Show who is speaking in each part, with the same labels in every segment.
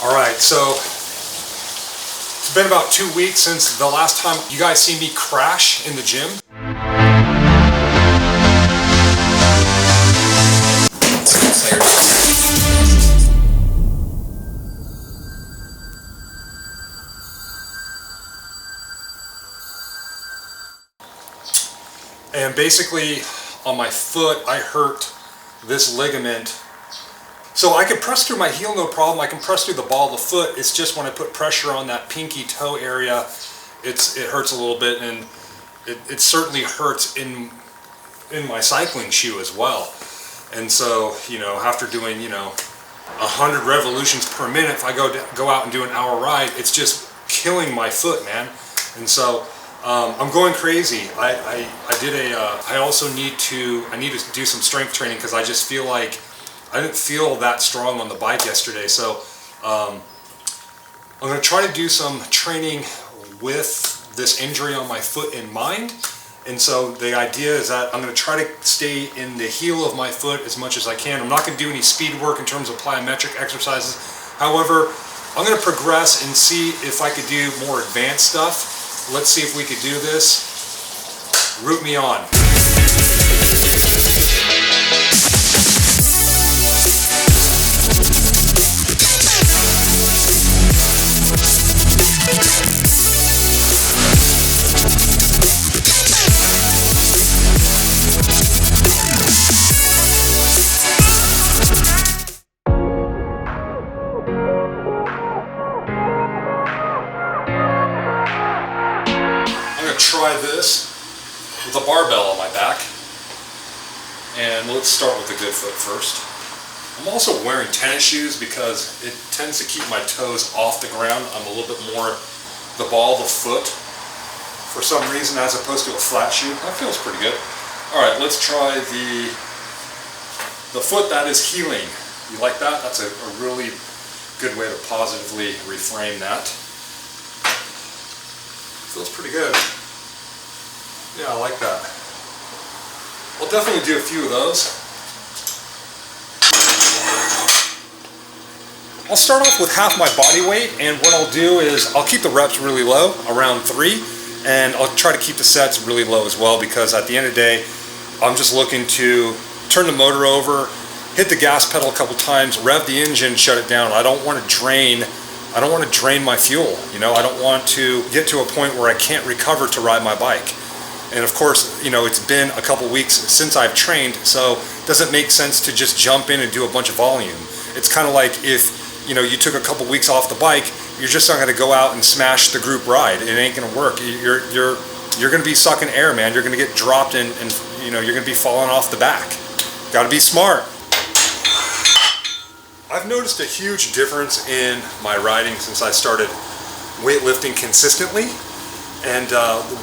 Speaker 1: All right, so it's been about 2 weeks since the last time you guys see me crash in the gym. And basically on my foot I hurt this ligament. So I can press through my heel no problem, I can press through the ball of the foot. It's just when I put pressure on that pinky toe area, it hurts a little bit, and it certainly hurts in my cycling shoe as well. And so, you know, after doing, 100 revolutions per minute, if I go out and do an hour ride, it's just killing my foot, man. And so I'm going crazy. I also need to do some strength training, because I just feel like I didn't feel that strong on the bike yesterday. So I'm going to try to do some training with this injury on my foot in mind. And so the idea is that I'm going to try to stay in the heel of my foot as much as I can. I'm not going to do any speed work in terms of plyometric exercises. However, I'm going to progress and see if I could do more advanced stuff. Let's see if we could do this. Root me on. Try this with a barbell on my back, and let's start with the good foot first. I'm also wearing tennis shoes because it tends to keep my toes off the ground. I'm a little bit more the ball of the foot for some reason, as opposed to a flat shoe. That feels pretty good. All right, let's try the foot that is healing. You like that? That's a really good way to positively reframe that. Feels pretty good. Yeah, I like that. I'll definitely do a few of those. I'll start off with half my body weight, and what I'll do is I'll keep the reps really low, around 3, and I'll try to keep the sets really low as well, because at the end of the day, I'm just looking to turn the motor over, hit the gas pedal a couple times, rev the engine, shut it down. I don't want to drain my fuel. I don't want to get to a point where I can't recover to ride my bike. And of course, it's been a couple weeks since I've trained, so it doesn't make sense to just jump in and do a bunch of volume. It's kind of like if, you took a couple weeks off the bike, you're just not going to go out and smash the group ride. It ain't going to work. You're going to be sucking air, man. You're going to get dropped and you're going to be falling off the back. Got to be smart. I've noticed a huge difference in my riding since I started weightlifting consistently. And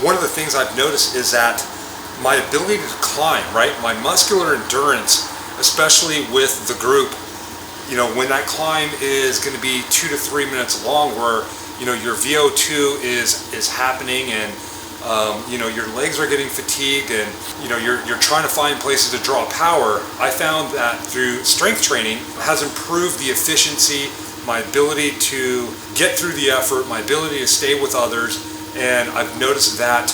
Speaker 1: one of the things I've noticed is that my ability to climb, right? My muscular endurance, especially with the group, when that climb is going to be 2 to 3 minutes long, where, your VO2 is happening, and, your legs are getting fatigued, and, you're trying to find places to draw power. I found that through strength training has improved the efficiency, my ability to get through the effort, my ability to stay with others. And I've noticed that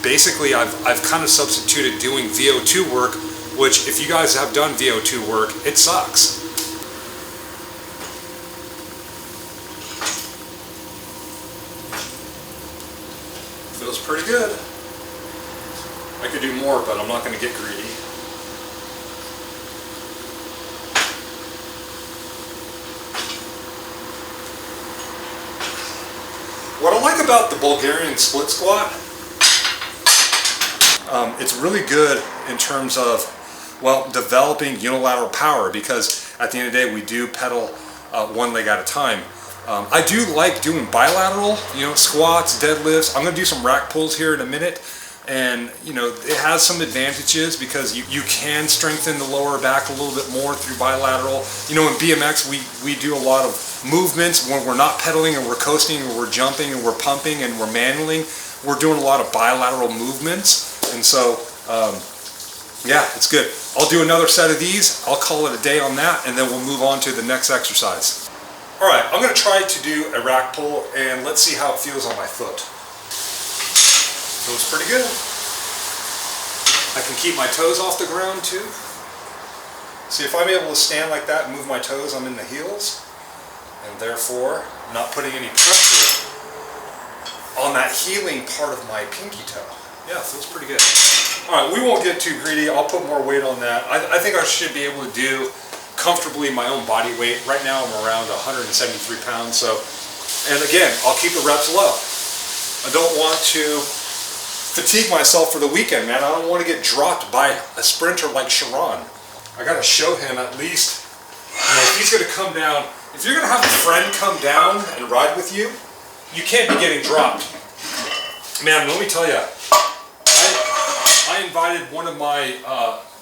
Speaker 1: basically I've kind of substituted doing VO2 work, which if you guys have done VO2 work, it sucks. Feels pretty good. I could do more, but I'm not going to get greedy. What I like about the Bulgarian split squat, it's really good in terms of, developing unilateral power, because at the end of the day, we do pedal one leg at a time. I do like doing bilateral, squats, deadlifts. I'm going to do some rack pulls here in a minute, and it has some advantages because you can strengthen the lower back a little bit more through bilateral. In BMX we do a lot of movements when we're not pedaling and we're coasting and we're jumping and we're pumping and we're manualing. We're doing a lot of bilateral movements, and so yeah, it's good. I'll do another set of these. I'll call it a day on that, and then we'll move on to the next exercise. All right, I'm gonna try to do a rack pull and let's see how it feels on my foot. Feels pretty good. I can keep my toes off the ground too. See, if I'm able to stand like that and move my toes, I'm in the heels, and therefore I'm not putting any pressure on that healing part of my pinky toe. Yeah, feels pretty good. All right, we won't get too greedy. I'll put more weight on that. I think I should be able to do comfortably my own body weight. Right now I'm around 173 pounds, so, and again, I'll keep the reps low. I don't want to fatigue myself for the weekend, man. I don't want to get dropped by a sprinter like Sharon. I gotta show him at least, you know, if he's gonna come down, if you're gonna have a friend come down and ride with you, you can't be getting dropped. Man, let me tell you, I invited one of my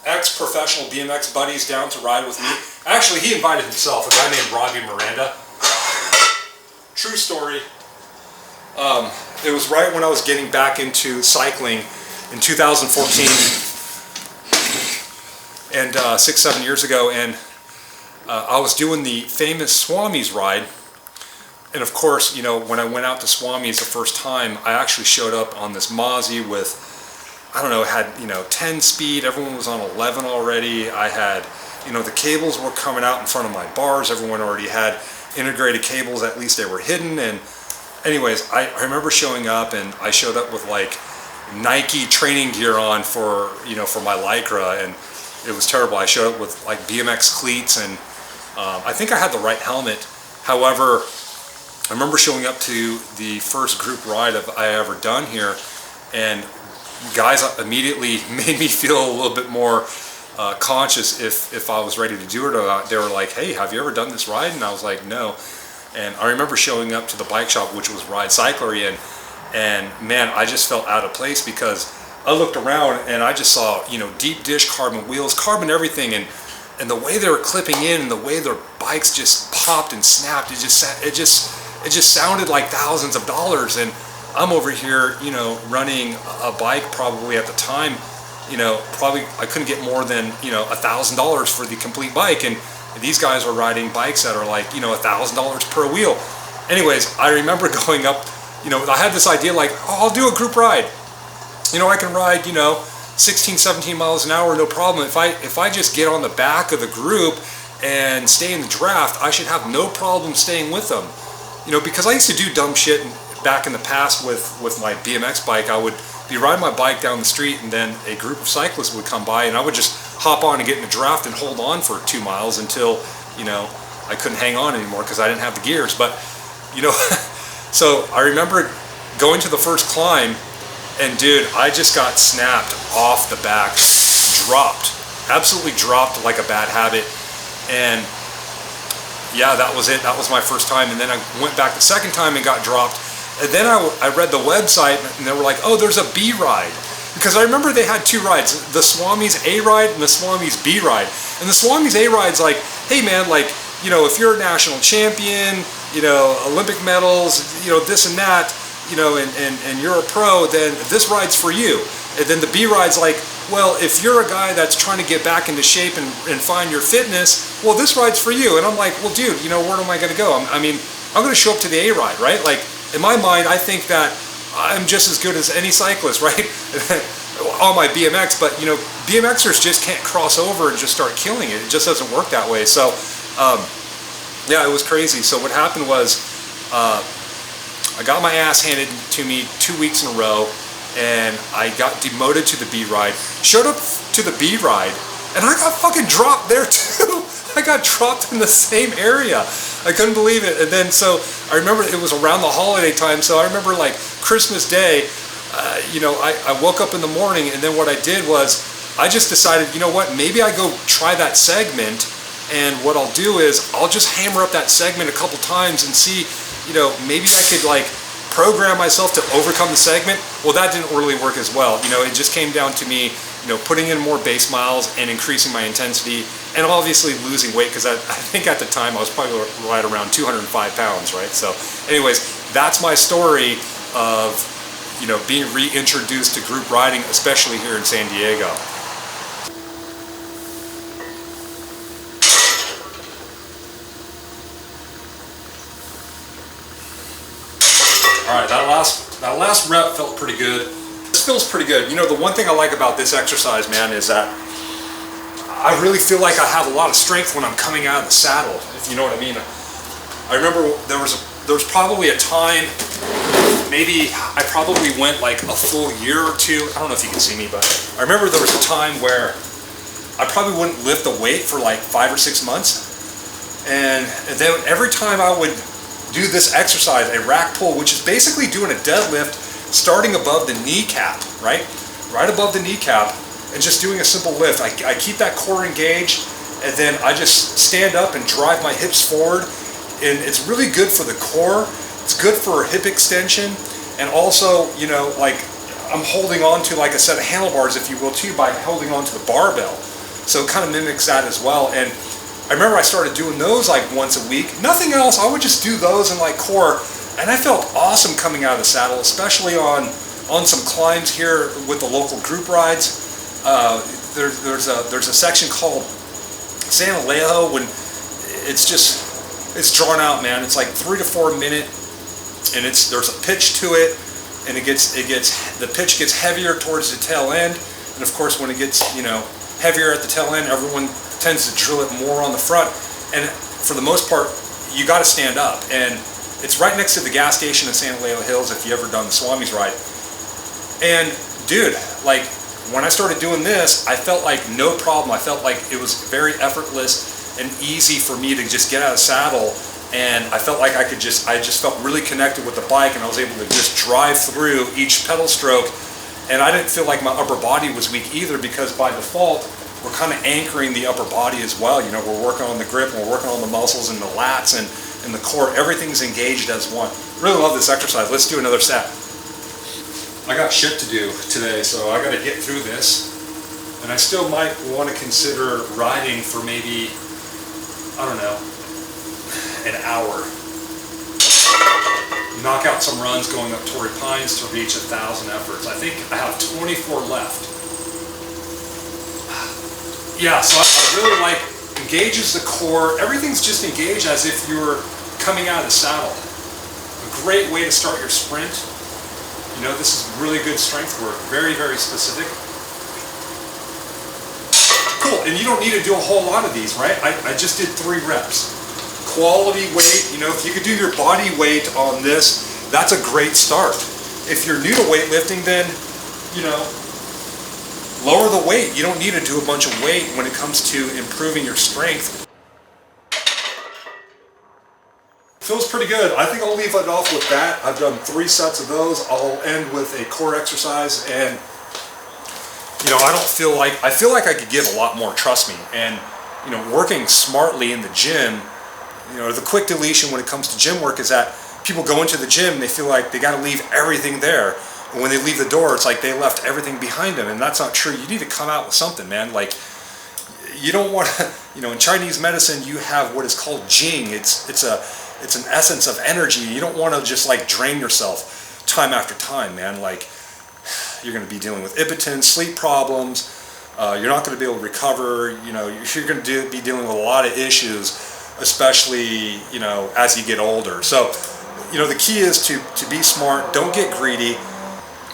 Speaker 1: ex-professional BMX buddies down to ride with me. Actually, he invited himself, a guy named Robbie Miranda. True story. It was right when I was getting back into cycling in 2014. And 6-7 years ago, and I was doing the famous Swami's ride, and of course, you know, when I went out to Swami's the first time, I actually showed up on this Mozzie with, I don't know, it had, you know, 10 speed, everyone was on 11 already, I had, you know, the cables were coming out in front of my bars, everyone already had integrated cables, at least they were hidden, and anyways, I remember showing up, and I showed up with like Nike training gear on for, you know, for my Lycra, and it was terrible. I showed up with like BMX cleats, and I think I had the right helmet. However, I remember showing up to the first group ride I ever done here, and guys immediately made me feel a little bit more conscious if I was ready to do it or not. They were like, "Hey, have you ever done this ride?" And I was like, "No." And I remember showing up to the bike shop, which was Ride Cyclery, and man, I just felt out of place because I looked around and I just saw, you know, deep dish carbon wheels, carbon everything, and the way they were clipping in and the way their bikes just popped and snapped, it just sounded like thousands of dollars. And I'm over here, you know, running a bike probably at the time, you know, probably I couldn't get more than, you know, $1,000 for the complete bike, and these guys are riding bikes that are like, you know, $1,000 per wheel. Anyways, I remember going up, you know, I had this idea like, oh, I'll do a group ride. You know, I can ride, you know, 16, 17 miles an hour, no problem. If I just get on the back of the group and stay in the draft, I should have no problem staying with them. You know, because I used to do dumb shit back in the past with my BMX bike. I would be riding my bike down the street, and then a group of cyclists would come by, and I would just hop on and get in the draft and hold on for 2 miles until, you know, I couldn't hang on anymore because I didn't have the gears. But, you know, so I remember going to the first climb, and dude, I just got snapped off the back, dropped, absolutely dropped like a bad habit. And yeah, that was it. That was my first time. And then I went back the second time and got dropped. And then I read the website, and they were like, oh, there's a B ride. Because I remember they had 2 rides, the Swami's A ride and the Swami's B ride. And the Swami's A ride's like, hey man, like, you know, if you're a national champion, you know, Olympic medals, you know, this and that, you know, and you're a pro, then this ride's for you. And then the B ride's like, well, if you're a guy that's trying to get back into shape and find your fitness, well, this ride's for you. And I'm like, well, dude, you know, where am I going to go? I mean, I'm going to show up to the A ride, right? Like, in my mind, I think that I'm just as good as any cyclist, right? On my BMX, but, you know, BMXers just can't cross over and just start killing it. It just doesn't work that way. So, yeah, it was crazy. So what happened was, I got my ass handed to me 2 weeks in a row, and I got demoted to the B ride, showed up to the B ride, and I got fucking dropped there too. I got dropped in the same area. I couldn't believe it. And then, so I remember it was around the holiday time, so I remember like Christmas Day, you know, I woke up in the morning, and then what I did was I just decided, you know what, maybe I go try that segment, and what I'll do is I'll just hammer up that segment a couple times and see, you know, maybe I could like program myself to overcome the segment. Well, that didn't really work as well. You know, it just came down to me, you know, putting in more base miles and increasing my intensity, and obviously losing weight, because I think at the time I was probably right around 205 pounds, right? So anyways, that's my story of, you know, being reintroduced to group riding, especially here in San Diego. All right, that last rep felt pretty good. This feels pretty good. You know, the one thing I like about this exercise, man, is that I really feel like I have a lot of strength when I'm coming out of the saddle, if you know what I mean. I remember there was probably a time, maybe I probably went like a full year or two. I don't know if you can see me, but I remember there was a time where I probably wouldn't lift the weight for like 5 or 6 months. And then every time I would do this exercise, a rack pull, which is basically doing a deadlift starting above the kneecap, right above the kneecap, and just doing a simple lift. I keep that core engaged, and then I just stand up and drive my hips forward. And it's really good for the core. It's good for hip extension, and also, you know, like I'm holding on to like a set of handlebars, if you will, too, by holding on to the barbell. So it kind of mimics that as well. And I remember I started doing those like once a week. Nothing else. I would just do those in like core, and I felt awesome coming out of the saddle, especially on some climbs here with the local group rides. There's a section called San Alejo when it's drawn out, man. It's like 3 to 4 minute, and there's a pitch to it, and the pitch gets heavier towards the tail end, and of course when it gets, you know, heavier at the tail end, everyone tends to drill it more on the front, and for the most part you got to stand up, and it's right next to the gas station in San Alejo Hills if you ever done the Swami's ride. And dude, like when I started doing this, I felt like no problem. I felt like it was very effortless and easy for me to just get out of the saddle, and I felt like I just felt really connected with the bike, and I was able to just drive through each pedal stroke, and I didn't feel like my upper body was weak either, because by default we're kind of anchoring the upper body as well. You know, we're working on the grip, and we're working on the muscles and the lats and the core. Everything's engaged as one. Really love this exercise. Let's do another set. I got shit to do today, so I got to get through this, and I still might want to consider riding for maybe, I don't know, an hour. Knock out some runs going up Torrey Pines to reach 1,000 efforts. I think I have 24 left. Yeah, so I really like, engages the core. Everything's just engaged as if you're coming out of the saddle. A great way to start your sprint. You know, this is really good strength work. Very, very specific. Cool, and you don't need to do a whole lot of these, right? I just did 3 reps. Quality weight, you know, if you could do your body weight on this, that's a great start. If you're new to weightlifting, then, you know, lower the weight. You don't need to do a bunch of weight when it comes to improving your strength. Feels pretty good. I think I'll leave it off with that. I've done 3 sets of those. I'll end with a core exercise, and you know, I feel like I could give a lot more, trust me. And you know, working smartly in the gym, you know, the quick deletion when it comes to gym work is that people go into the gym, they feel like they got to leave everything there. And when they leave the door, it's like they left everything behind them, and that's not true. You need to come out with something, man. Like, you don't want to, you know, in Chinese medicine, you have what is called Jing. It's an essence of energy. You don't want to just like drain yourself time after time, man. Like, you're going to be dealing with impotence, sleep problems. You're not going to be able to recover. You know, you're going to be dealing with a lot of issues, especially, you know, as you get older. So, you know, the key is to be smart. Don't get greedy.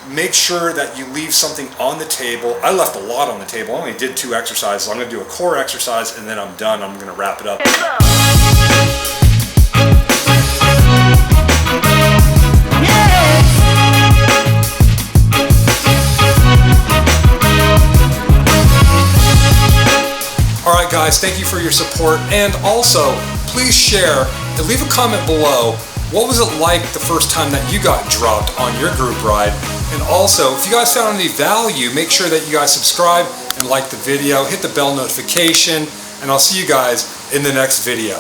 Speaker 1: Make sure that you leave something on the table. I left a lot on the table. I only did 2 exercises. I'm going to do a core exercise, and then I'm done. I'm going to wrap it up. Alright guys, thank you for your support, and also please share and leave a comment below. What was it like the first time that you got dropped on your group ride? And also, if you guys found any value, make sure that you guys subscribe and like the video, hit the bell notification, and I'll see you guys in the next video.